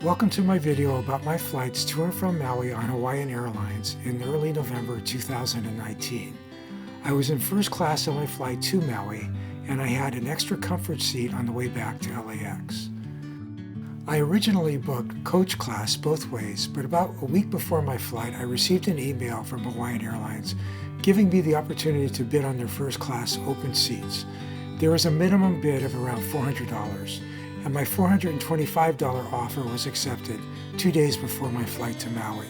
Welcome to my video about my flights to and from Maui on Hawaiian Airlines in early November 2019. I was in first class on my flight to Maui, and I had an extra comfort seat on the way back to LAX. I originally booked coach class both ways, but about a week before my flight, I received an email from Hawaiian Airlines giving me the opportunity to bid on their first class open seats. There was a minimum bid of around $400, and my $425 offer was accepted 2 days before my flight to Maui.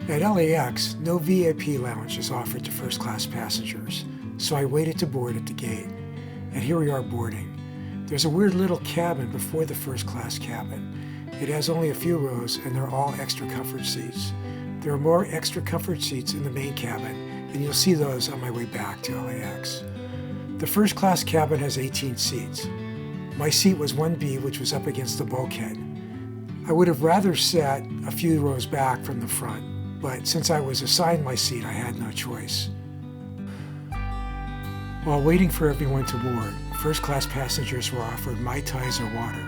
At LAX, no VIP lounge is offered to first-class passengers, so I waited to board at the gate. And here we are boarding. There's a weird little cabin before the first-class cabin. It has only a few rows, and they're all extra comfort seats. There are more extra comfort seats in the main cabin, and you'll see those on my way back to LAX. The first-class cabin has 18 seats. My seat was 1B, which was up against the bulkhead. I would have rather sat a few rows back from the front, but since I was assigned my seat, I had no choice. While waiting for everyone to board, first-class passengers were offered Mai Tais or water.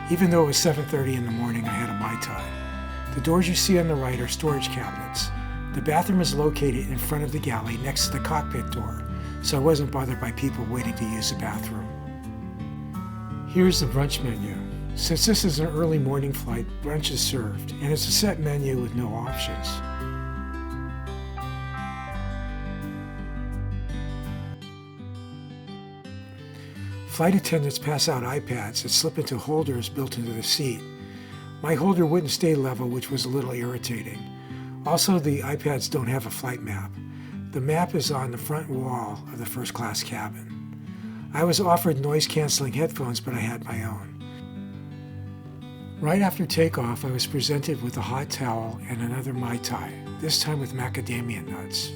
Even though it was 7:30 in the morning, I had a Mai Tai. The doors you see on the right are storage cabinets. The bathroom is located in front of the galley next to the cockpit door, so I wasn't bothered by people waiting to use the bathroom. Here's the brunch menu. Since this is an early morning flight, brunch is served, and it's a set menu with no options. Flight attendants pass out iPads that slip into holders built into the seat. My holder wouldn't stay level, which was a little irritating. Also, the iPads don't have a flight map. The map is on the front wall of the first-class cabin. I was offered noise-canceling headphones, but I had my own. Right after takeoff, I was presented with a hot towel and another Mai Tai, this time with macadamia nuts.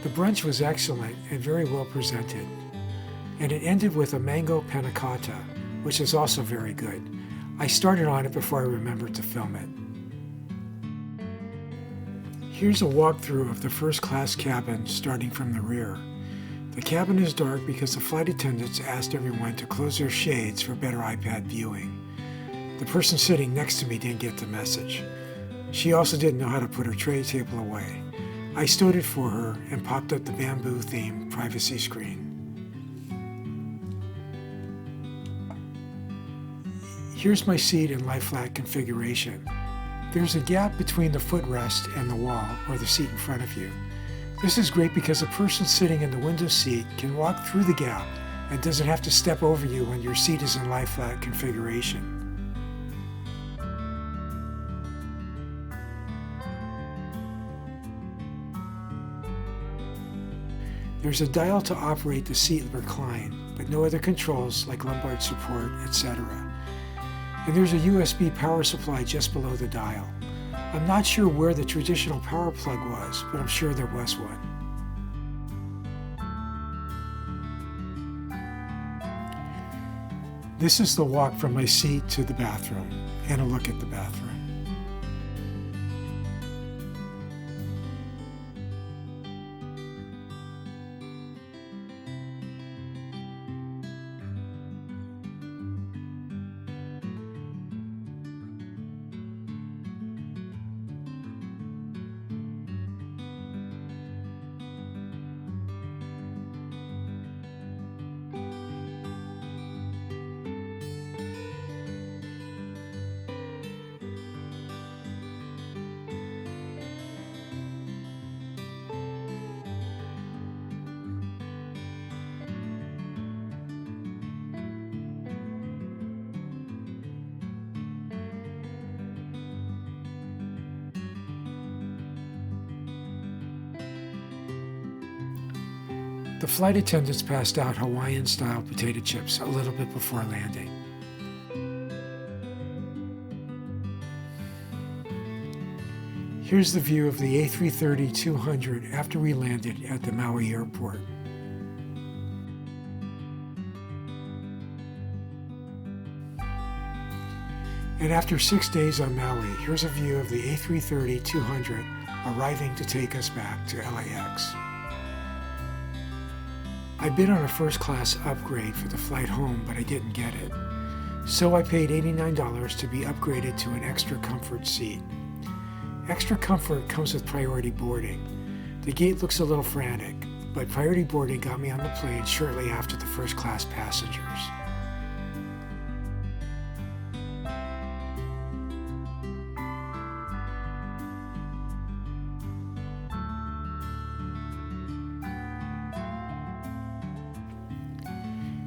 The brunch was excellent and very well presented, and it ended with a mango panna cotta, which is also very good. I started on it before I remembered to film it. Here's a walkthrough of the first-class cabin starting from the rear. The cabin is dark because the flight attendants asked everyone to close their shades for better iPad viewing. The person sitting next to me didn't get the message. She also didn't know how to put her tray table away. I stowed it for her and popped up the bamboo-themed privacy screen. Here's my seat in lie-flat configuration. There's a gap between the footrest and the wall, or the seat in front of you. This is great because a person sitting in the window seat can walk through the gap and doesn't have to step over you when your seat is in lie-flat configuration. There's a dial to operate the seat recline, but no other controls like lumbar support, etc. And there's a USB power supply just below the dial. I'm not sure where the traditional power plug was, but I'm sure there was one. This is the walk from my seat to the bathroom, and a look at the bathroom. The flight attendants passed out Hawaiian-style potato chips a little bit before landing. Here's the view of the A330-200 after we landed at the Maui airport. And after 6 days on Maui, here's a view of the A330-200 arriving to take us back to LAX. I bid on a first-class upgrade for the flight home, but I didn't get it. So I paid $89 to be upgraded to an extra comfort seat. Extra comfort comes with priority boarding. The gate looks a little frantic, but priority boarding got me on the plane shortly after the first-class passengers.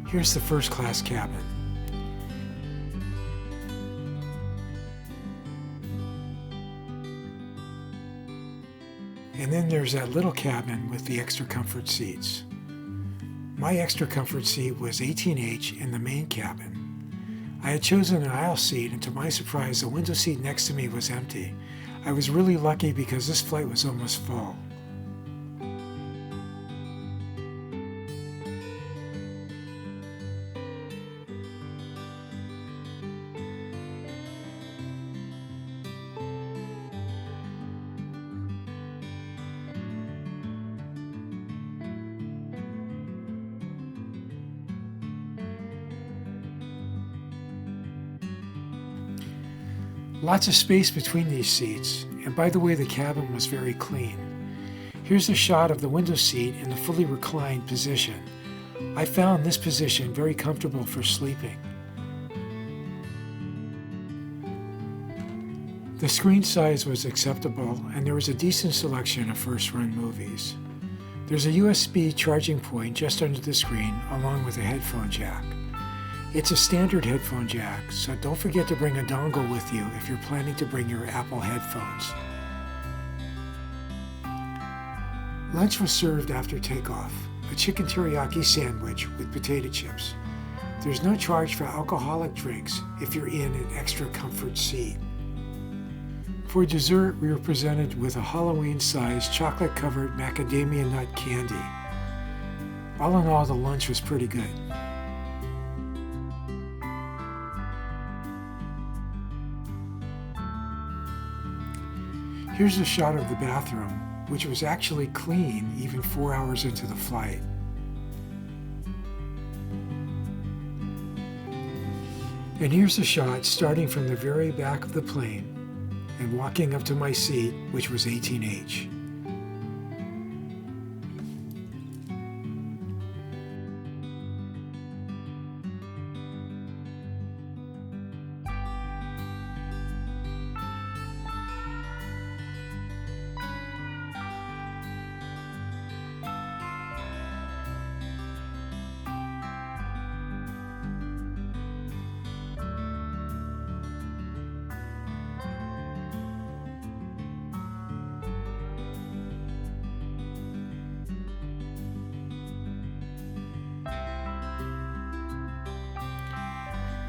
Here's the first-class cabin. And then there's that little cabin with the extra comfort seats. My extra comfort seat was 18H in the main cabin. I had chosen an aisle seat, and to my surprise, the window seat next to me was empty. I was really lucky because this flight was almost full. Lots of space between these seats, and by the way, the cabin was very clean. Here's a shot of the window seat in the fully reclined position. I found this position very comfortable for sleeping. The screen size was acceptable, and there was a decent selection of first-run movies. There's a USB charging point just under the screen, along with a headphone jack. It's a standard headphone jack, so don't forget to bring a dongle with you if you're planning to bring your Apple headphones. Lunch was served after takeoff, a chicken teriyaki sandwich with potato chips. There's no charge for alcoholic drinks if you're in an extra comfort seat. For dessert, we were presented with a Halloween-sized chocolate-covered macadamia nut candy. All in all, the lunch was pretty good. Here's a shot of the bathroom, which was actually clean even 4 hours into the flight. And here's a shot starting from the very back of the plane and walking up to my seat, which was 18H.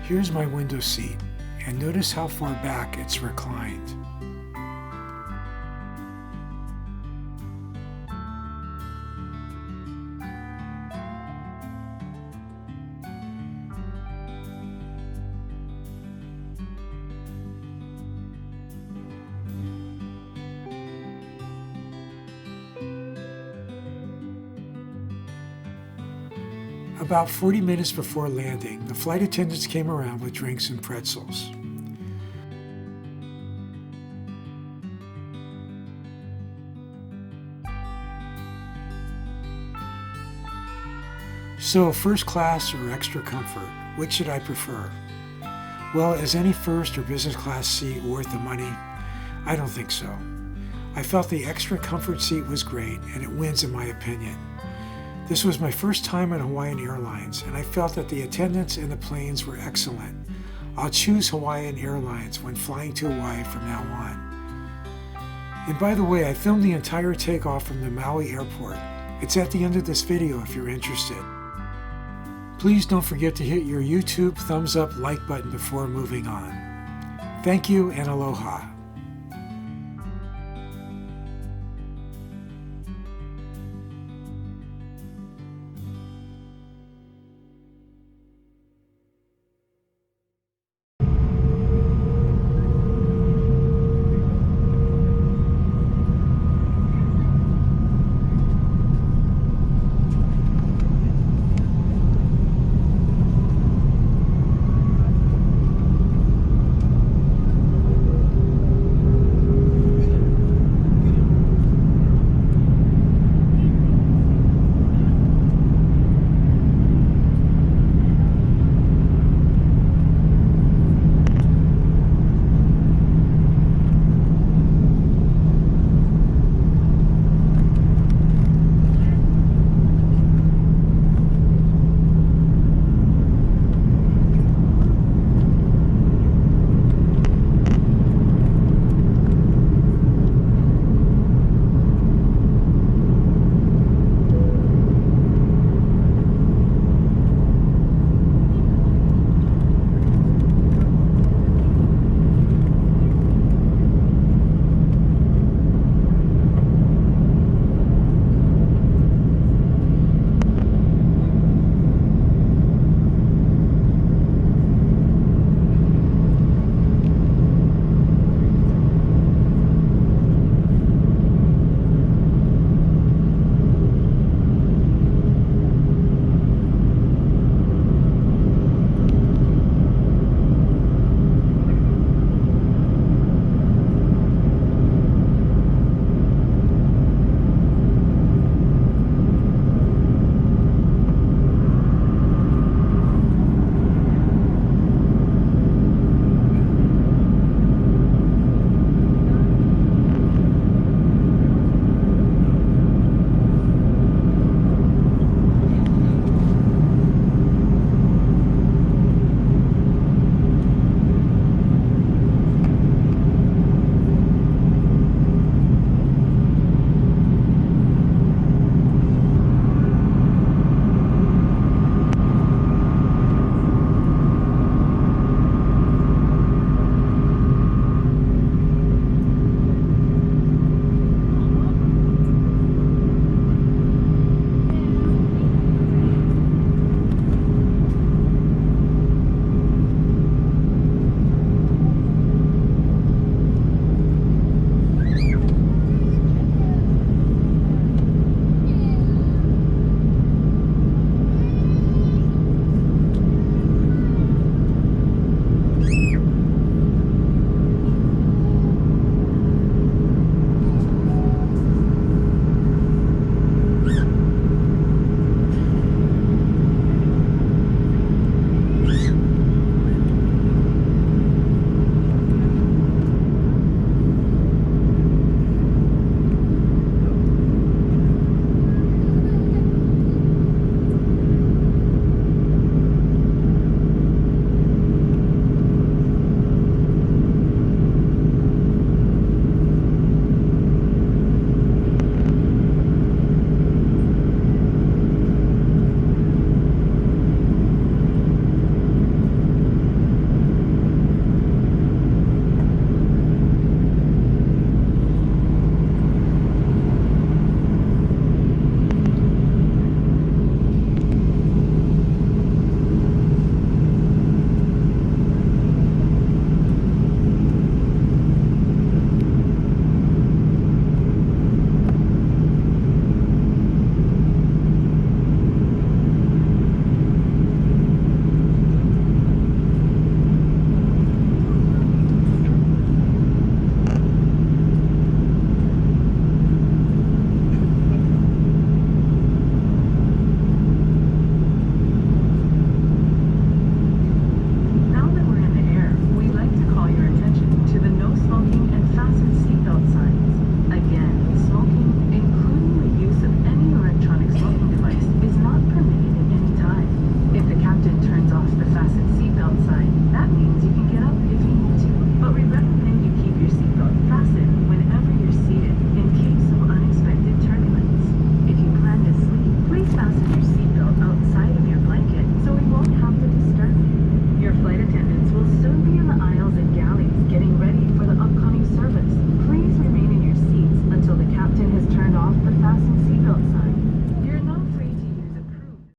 Here's my window seat, and notice how far back it's reclined. About 40 minutes before landing, the flight attendants came around with drinks and pretzels. So, first class or extra comfort, which should I prefer? Well, is any first or business class seat worth the money? I don't think so. I felt the extra comfort seat was great, and it wins in my opinion. This was my first time on Hawaiian Airlines, and I felt that the attendants and the planes were excellent. I'll choose Hawaiian Airlines when flying to Hawaii from now on. And by the way, I filmed the entire takeoff from the Maui airport. It's at the end of this video if you're interested. Please don't forget to hit your YouTube thumbs up like button before moving on. Thank you and aloha.